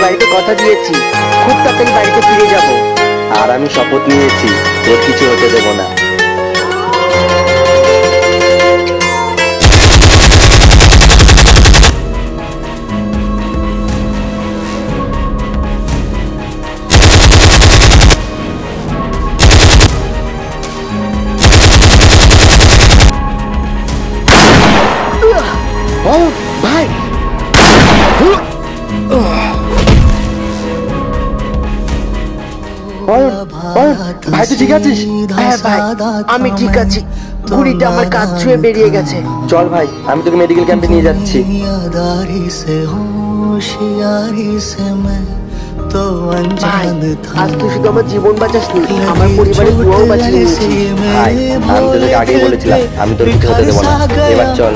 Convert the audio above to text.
বাড়িতে কথা দিয়েছি, খুব তাড়াতাড়ি বাড়িতে ফিরে যাব। আর আমি শপথ নিয়েছি তোর কিছু হতে দেবো না। ভাই ভাই তুই ঠিক আছিস? হ্যাঁ ভাই আমি ঠিক আছি, গুলিটা আমার কাজ ছুঁয়ে বেরিয়ে গেছে। চল ভাই, আমি তোকে মেডিকেল ক্যাম্পে নিয়ে যাচ্ছি। ভাই আজ তুই শুধু আমার জীবন বাঁচাসনি, আমার পরিবারের পুরো বাঁচিয়ে নিয়েছিস। ভাই আমি তোদেরকে আগেই বলেছিলাম আমি তোর কিছু হতে দেবো না। এবার চল।